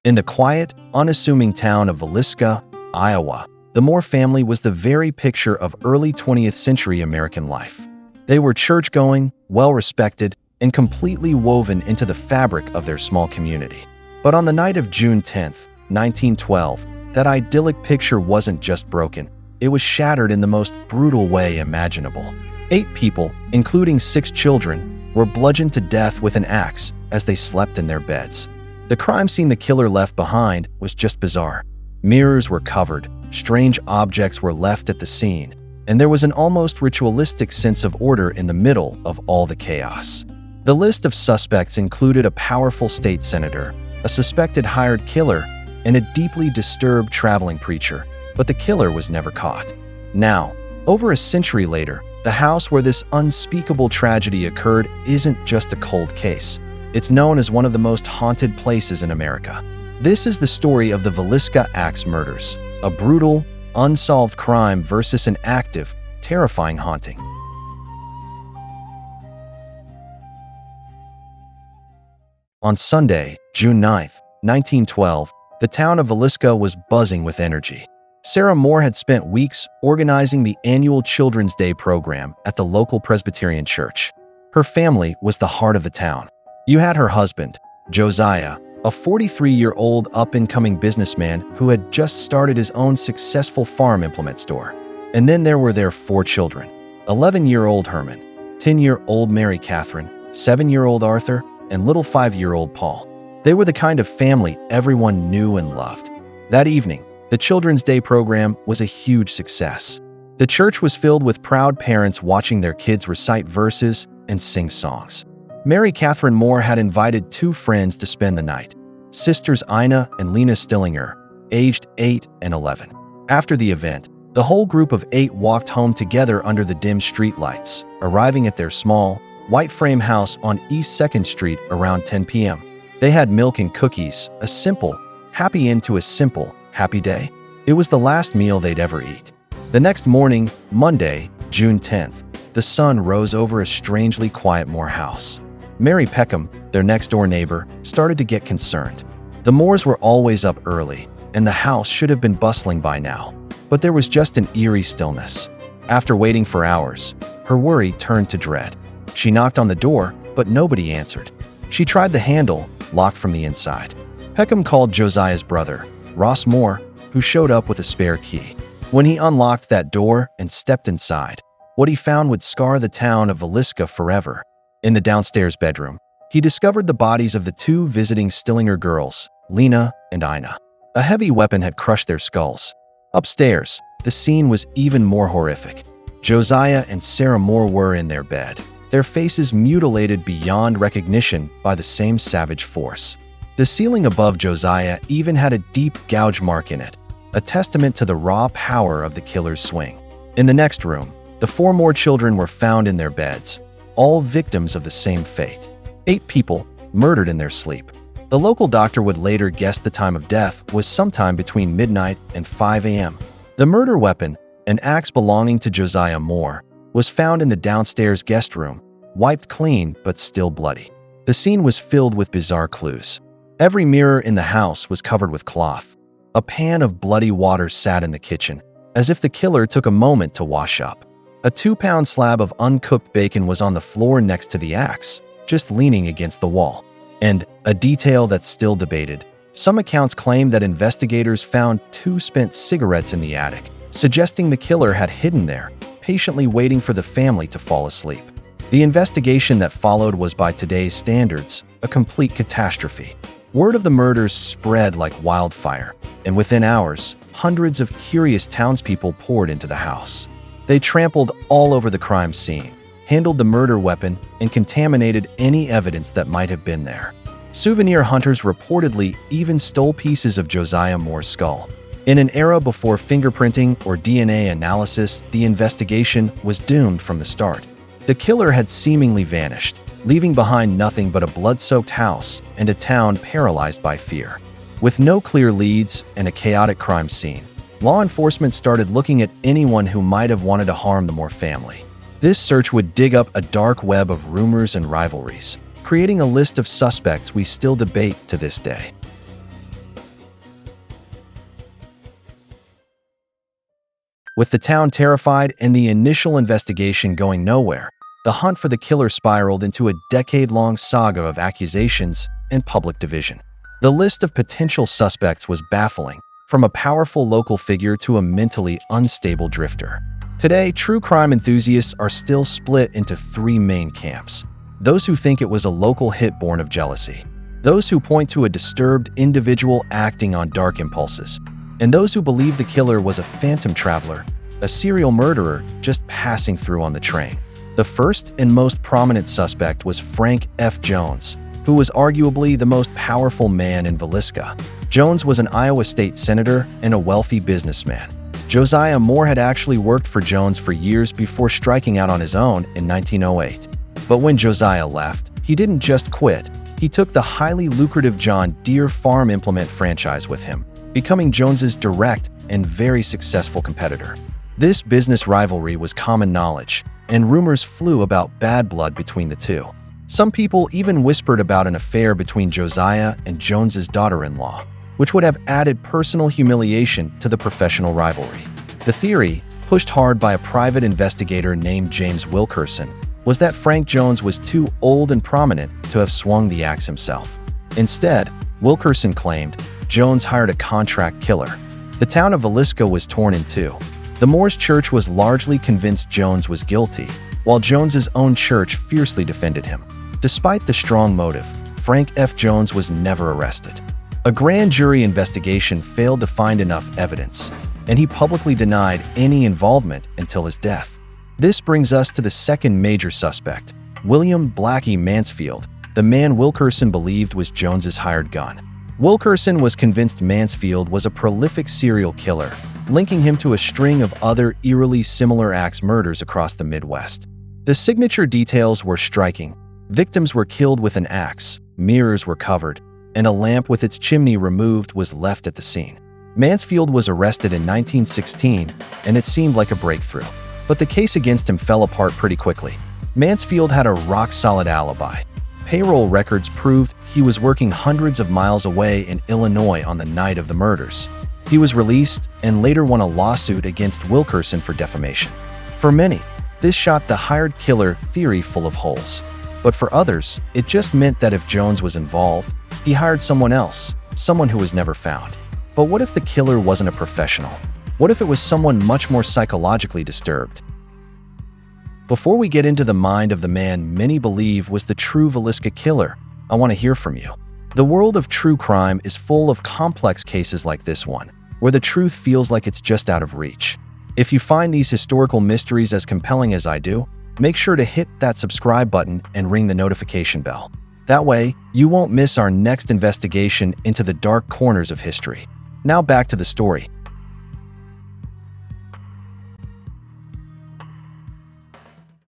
In the quiet, unassuming town of Villisca, Iowa, the Moore family was the very picture of early 20th century American life. They were church-going, well-respected, and completely woven into the fabric of their small community. But on the night of June 10, 1912, that idyllic picture wasn't just broken, it was shattered in the most brutal way imaginable. 8 people, including 6 children, were bludgeoned to death with an axe as they slept in their beds. The crime scene the killer left behind was just bizarre. Mirrors were covered, strange objects were left at the scene, and there was an almost ritualistic sense of order in the middle of all the chaos. The list of suspects included a powerful state senator, a suspected hired killer, and a deeply disturbed traveling preacher, but the killer was never caught. Now, over a century later, the house where this unspeakable tragedy occurred isn't just a cold case. It's known as one of the most haunted places in America. This is the story of the Villisca Axe Murders, a brutal, unsolved crime versus an active, terrifying haunting. On Sunday, June 9, 1912, the town of Villisca was buzzing with energy. Sarah Moore had spent weeks organizing the annual Children's Day program at the local Presbyterian church. Her family was the heart of the town. You had her husband, Josiah, a 43-year-old up-and-coming businessman who had just started his own successful farm implement store. And then there were their 4 children, 11-year-old Herman, 10-year-old Mary Catherine, 7-year-old Arthur, and little 5-year-old Paul. They were the kind of family everyone knew and loved. That evening, the Children's Day program was a huge success. The church was filled with proud parents watching their kids recite verses and sing songs. Mary Catherine Moore had invited 2 friends to spend the night, sisters Ina and Lena Stillinger, aged 8 and 11. After the event, the whole group of 8 walked home together under the dim streetlights, arriving at their small, white frame house on East 2nd Street around 10 p.m. They had milk and cookies, a simple, happy end to a simple, happy day. It was the last meal they'd ever eat. The next morning, Monday, June 10th, the sun rose over a strangely quiet Moore house. Mary Peckham, their next-door neighbor, started to get concerned. The Moores were always up early, and the house should have been bustling by now. But there was just an eerie stillness. After waiting for hours, her worry turned to dread. She knocked on the door, but nobody answered. She tried the handle, locked from the inside. Peckham called Josiah's brother, Ross Moore, who showed up with a spare key. When he unlocked that door and stepped inside, what he found would scar the town of Villisca forever. In the downstairs bedroom, he discovered the bodies of the 2 visiting Stillinger girls, Lena and Ina. A heavy weapon had crushed their skulls. Upstairs, the scene was even more horrific. Josiah and Sarah Moore were in their bed, their faces mutilated beyond recognition by the same savage force. The ceiling above Josiah even had a deep gouge mark in it, a testament to the raw power of the killer's swing. In the next room, the 4 more children were found in their beds, all victims of the same fate. 8 people murdered in their sleep. The local doctor would later guess the time of death was sometime between midnight and 5 a.m. The murder weapon, an axe belonging to Josiah Moore, was found in the downstairs guest room, wiped clean but still bloody. The scene was filled with bizarre clues. Every mirror in the house was covered with cloth. A pan of bloody water sat in the kitchen, as if the killer took a moment to wash up. A 2-pound slab of uncooked bacon was on the floor next to the axe, just leaning against the wall. And, a detail that's still debated, some accounts claim that investigators found 2 spent cigarettes in the attic, suggesting the killer had hidden there, patiently waiting for the family to fall asleep. The investigation that followed was, by today's standards, a complete catastrophe. Word of the murders spread like wildfire, and within hours, hundreds of curious townspeople poured into the house. They trampled all over the crime scene, handled the murder weapon, and contaminated any evidence that might have been there. Souvenir hunters reportedly even stole pieces of Josiah Moore's skull. In an era before fingerprinting or DNA analysis, the investigation was doomed from the start. The killer had seemingly vanished, leaving behind nothing but a blood-soaked house and a town paralyzed by fear. With no clear leads and a chaotic crime scene, law enforcement started looking at anyone who might have wanted to harm the Moore family. This search would dig up a dark web of rumors and rivalries, creating a list of suspects we still debate to this day. With the town terrified and the initial investigation going nowhere, the hunt for the killer spiraled into a decade-long saga of accusations and public division. The list of potential suspects was baffling, from a powerful local figure to a mentally unstable drifter. Today, true crime enthusiasts are still split into three main camps: those who think it was a local hit born of jealousy, those who point to a disturbed individual acting on dark impulses, and those who believe the killer was a phantom traveler, a serial murderer just passing through on the train. The first and most prominent suspect was Frank F. Jones, who was arguably the most powerful man in Villisca. Jones was an Iowa state senator and a wealthy businessman. Josiah Moore had actually worked for Jones for years before striking out on his own in 1908. But when Josiah left, he didn't just quit. He took the highly lucrative John Deere farm implement franchise with him, becoming Jones's direct and very successful competitor. This business rivalry was common knowledge, and rumors flew about bad blood between the two. Some people even whispered about an affair between Josiah and Jones's daughter-in-law, which would have added personal humiliation to the professional rivalry. The theory, pushed hard by a private investigator named James Wilkerson, was that Frank Jones was too old and prominent to have swung the axe himself. Instead, Wilkerson claimed Jones hired a contract killer. The town of Villisca was torn in two. The Moores Church was largely convinced Jones was guilty, while Jones's own church fiercely defended him. Despite the strong motive, Frank F. Jones was never arrested. A grand jury investigation failed to find enough evidence, and he publicly denied any involvement until his death. This brings us to the second major suspect, William Blackie Mansfield, the man Wilkerson believed was Jones's hired gun. Wilkerson was convinced Mansfield was a prolific serial killer, linking him to a string of other eerily similar axe murders across the Midwest. The signature details were striking. Victims were killed with an axe, mirrors were covered, and a lamp with its chimney removed was left at the scene. Mansfield was arrested in 1916, and it seemed like a breakthrough. But the case against him fell apart pretty quickly. Mansfield had a rock-solid alibi. Payroll records proved he was working hundreds of miles away in Illinois on the night of the murders. He was released and later won a lawsuit against Wilkerson for defamation. For many, this shot the hired killer theory full of holes. But for others, it just meant that if Jones was involved, he hired someone else, someone who was never found. But what if the killer wasn't a professional? What if it was someone much more psychologically disturbed? Before we get into the mind of the man many believe was the true Villisca killer, I want to hear from you. The world of true crime is full of complex cases like this one, where the truth feels like it's just out of reach. If you find these historical mysteries as compelling as I do, make sure to hit that subscribe button and ring the notification bell. That way, you won't miss our next investigation into the dark corners of history. Now back to the story.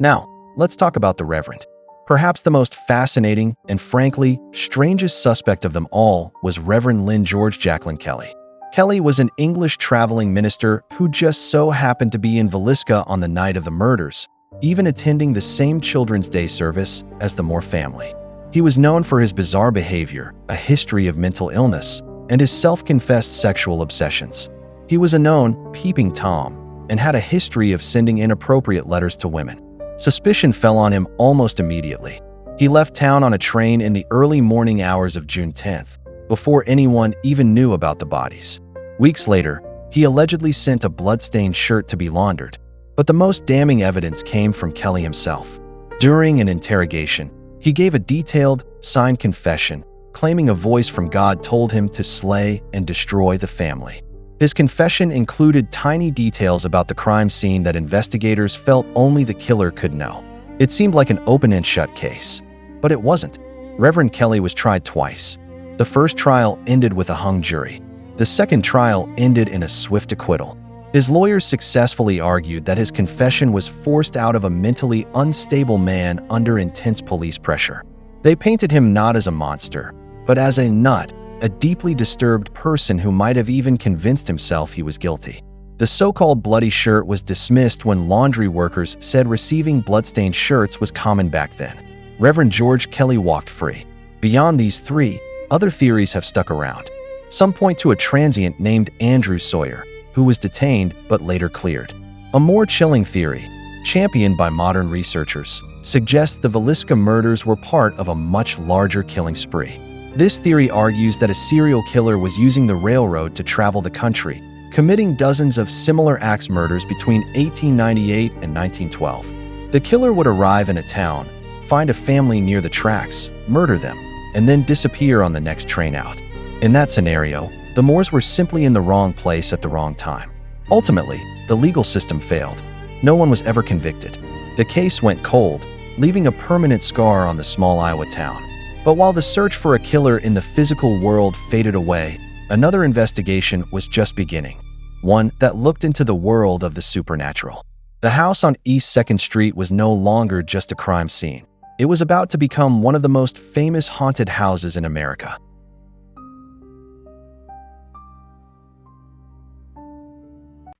Now, let's talk about the Reverend. Perhaps the most fascinating and frankly, strangest suspect of them all was Reverend Lyn George Jacqueline Kelly. Kelly was an English traveling minister who just so happened to be in Villisca on the night of the murders, even attending the same Children's Day service as the Moore family. He was known for his bizarre behavior, a history of mental illness, and his self-confessed sexual obsessions. He was a known peeping Tom and had a history of sending inappropriate letters to women. Suspicion fell on him almost immediately. He left town on a train in the early morning hours of June 10th, before anyone even knew about the bodies. Weeks later, he allegedly sent a blood-stained shirt to be laundered, but the most damning evidence came from Kelly himself. During an interrogation, he gave a detailed, signed confession, claiming a voice from God told him to slay and destroy the family. His confession included tiny details about the crime scene that investigators felt only the killer could know. It seemed like an open and shut case, but it wasn't. Reverend Kelly was tried twice. The first trial ended with a hung jury. The second trial ended in a swift acquittal. His lawyers successfully argued that his confession was forced out of a mentally unstable man under intense police pressure. They painted him not as a monster, but as a nut, a deeply disturbed person who might have even convinced himself he was guilty. The so-called bloody shirt was dismissed when laundry workers said receiving bloodstained shirts was common back then. Reverend George Kelly walked free. Beyond these three, other theories have stuck around. Some point to a transient named Andrew Sawyer, who was detained but later cleared. A more chilling theory, championed by modern researchers, suggests the Villisca murders were part of a much larger killing spree. This theory argues that a serial killer was using the railroad to travel the country, committing dozens of similar axe murders between 1898 and 1912. The killer would arrive in a town, find a family near the tracks, murder them, and then disappear on the next train out. In that scenario, the Moores were simply in the wrong place at the wrong time. Ultimately, the legal system failed. No one was ever convicted. The case went cold, leaving a permanent scar on the small Iowa town. But while the search for a killer in the physical world faded away, another investigation was just beginning, one that looked into the world of the supernatural. The house on East 2nd Street was no longer just a crime scene. It was about to become one of the most famous haunted houses in America.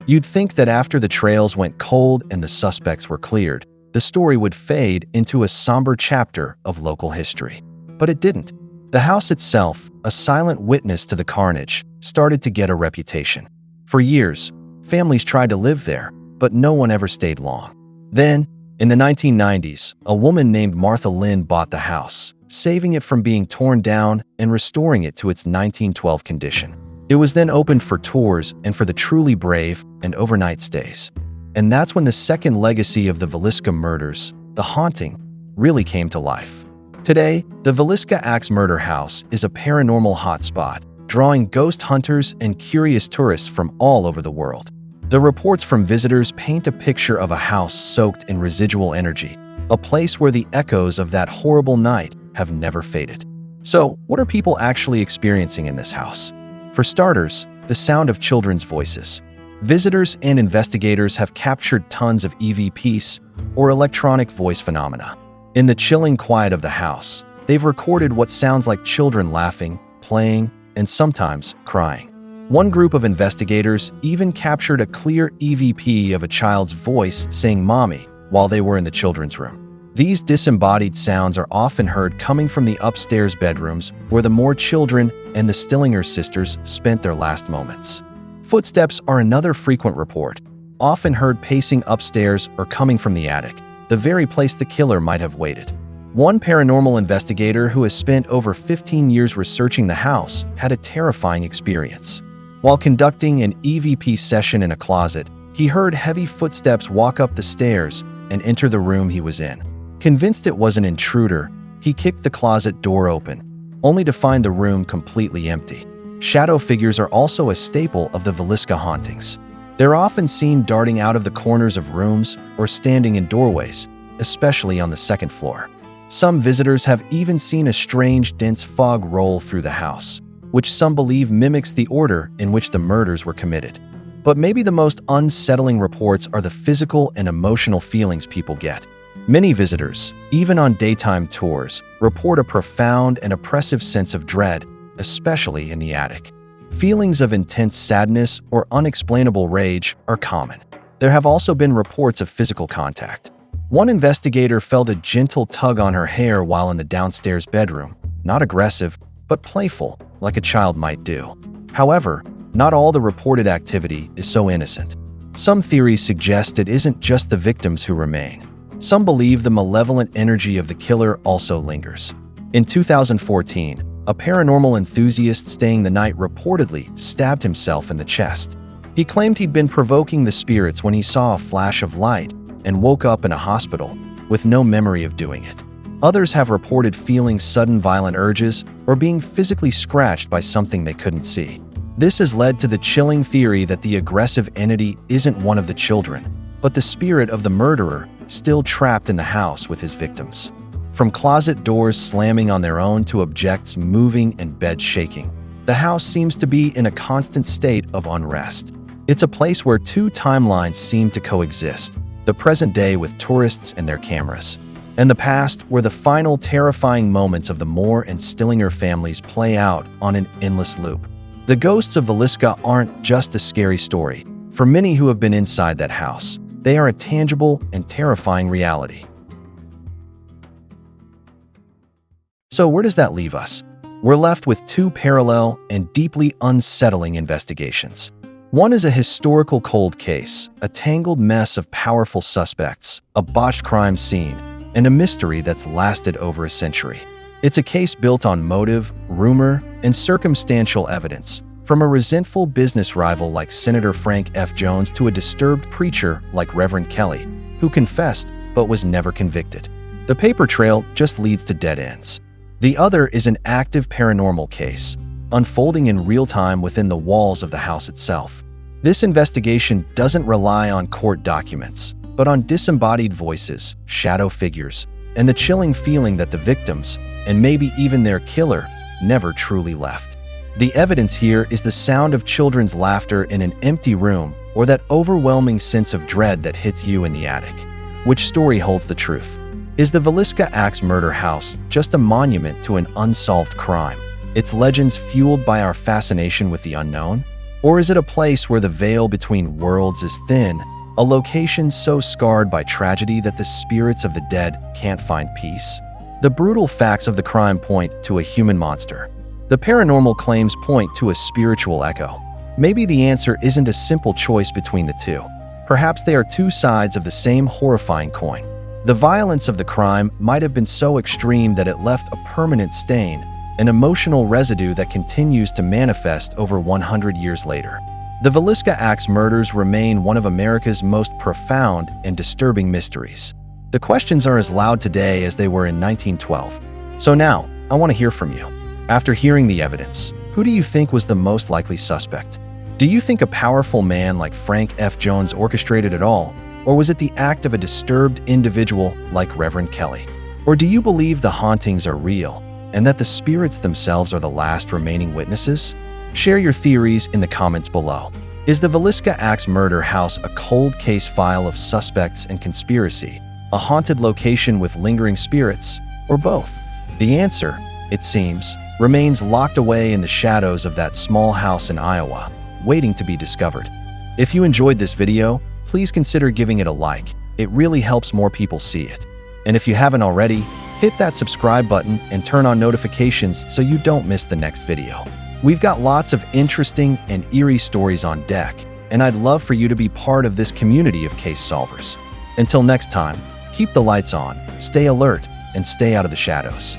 You'd think that after the trails went cold and the suspects were cleared, the story would fade into a somber chapter of local history. But it didn't. The house itself, a silent witness to the carnage, started to get a reputation. For years, families tried to live there, but no one ever stayed long. Then, in the 1990s, a woman named Martha Lynn bought the house, saving it from being torn down and restoring it to its 1912 condition. It was then opened for tours and for the truly brave and overnight stays. And that's when the second legacy of the Villisca murders, the haunting, really came to life. Today, the Villisca Axe Murder House is a paranormal hotspot, drawing ghost hunters and curious tourists from all over the world. The reports from visitors paint a picture of a house soaked in residual energy, a place where the echoes of that horrible night have never faded. So, what are people actually experiencing in this house? For starters, the sound of children's voices. Visitors and investigators have captured tons of EVPs, or electronic voice phenomena. In the chilling quiet of the house, they've recorded what sounds like children laughing, playing, and sometimes crying. One group of investigators even captured a clear EVP of a child's voice saying "mommy" while they were in the children's room. These disembodied sounds are often heard coming from the upstairs bedrooms where the Moore children and the Stillinger sisters spent their last moments. Footsteps are another frequent report, often heard pacing upstairs or coming from the attic, the very place the killer might have waited. One paranormal investigator who has spent over 15 years researching the house had a terrifying experience. While conducting an EVP session in a closet, he heard heavy footsteps walk up the stairs and enter the room he was in. Convinced it was an intruder, he kicked the closet door open, only to find the room completely empty. Shadow figures are also a staple of the Villisca hauntings. They're often seen darting out of the corners of rooms or standing in doorways, especially on the second floor. Some visitors have even seen a strange, dense fog roll through the house, which some believe mimics the order in which the murders were committed. But maybe the most unsettling reports are the physical and emotional feelings people get. Many visitors, even on daytime tours, report a profound and oppressive sense of dread, especially in the attic. Feelings of intense sadness or unexplainable rage are common. There have also been reports of physical contact. One investigator felt a gentle tug on her hair while in the downstairs bedroom, not aggressive, but playful, like a child might do. However, not all the reported activity is so innocent. Some theories suggest it isn't just the victims who remain. Some believe the malevolent energy of the killer also lingers. In 2014, a paranormal enthusiast staying the night reportedly stabbed himself in the chest. He claimed he'd been provoking the spirits when he saw a flash of light and woke up in a hospital with no memory of doing it. Others have reported feeling sudden violent urges or being physically scratched by something they couldn't see. This has led to the chilling theory that the aggressive entity isn't one of the children, but the spirit of the murderer still trapped in the house with his victims. From closet doors slamming on their own to objects moving and beds shaking, the house seems to be in a constant state of unrest. It's a place where two timelines seem to coexist, the present day with tourists and their cameras, and the past where the final terrifying moments of the Moore and Stillinger families play out on an endless loop. The ghosts of Villisca aren't just a scary story. For many who have been inside that house, they are a tangible and terrifying reality. So where does that leave us? We're left with two parallel and deeply unsettling investigations. One is a historical cold case, a tangled mess of powerful suspects, a botched crime scene, and a mystery that's lasted over a century. It's a case built on motive, rumor, and circumstantial evidence, from a resentful business rival like Senator Frank F. Jones to a disturbed preacher like Reverend Kelly, who confessed but was never convicted. The paper trail just leads to dead ends. The other is an active paranormal case, unfolding in real time within the walls of the house itself. This investigation doesn't rely on court documents, but on disembodied voices, shadow figures, and the chilling feeling that the victims, and maybe even their killer, never truly left. The evidence here is the sound of children's laughter in an empty room, or that overwhelming sense of dread that hits you in the attic. Which story holds the truth? Is the Villisca Axe Murder House just a monument to an unsolved crime, its legends fueled by our fascination with the unknown? Or is it a place where the veil between worlds is thin, a location so scarred by tragedy that the spirits of the dead can't find peace? The brutal facts of the crime point to a human monster. The paranormal claims point to a spiritual echo. Maybe the answer isn't a simple choice between the two. Perhaps they are two sides of the same horrifying coin. The violence of the crime might have been so extreme that it left a permanent stain, an emotional residue that continues to manifest over 100 years later. The Villisca Axe murders remain one of America's most profound and disturbing mysteries. The questions are as loud today as they were in 1912. So now, I want to hear from you. After hearing the evidence, who do you think was the most likely suspect? Do you think a powerful man like Frank F. Jones orchestrated it all? Or was it the act of a disturbed individual like Reverend Kelly? Or do you believe the hauntings are real, and that the spirits themselves are the last remaining witnesses? Share your theories in the comments below. Is the Villisca Axe Murder House a cold case file of suspects and conspiracy, a haunted location with lingering spirits, or both? The answer, it seems, remains locked away in the shadows of that small house in Iowa, waiting to be discovered. If you enjoyed this video, please consider giving it a like. It really helps more people see it. And if you haven't already, hit that subscribe button and turn on notifications so you don't miss the next video. We've got lots of interesting and eerie stories on deck, and I'd love for you to be part of this community of case solvers. Until next time, keep the lights on, stay alert, and stay out of the shadows.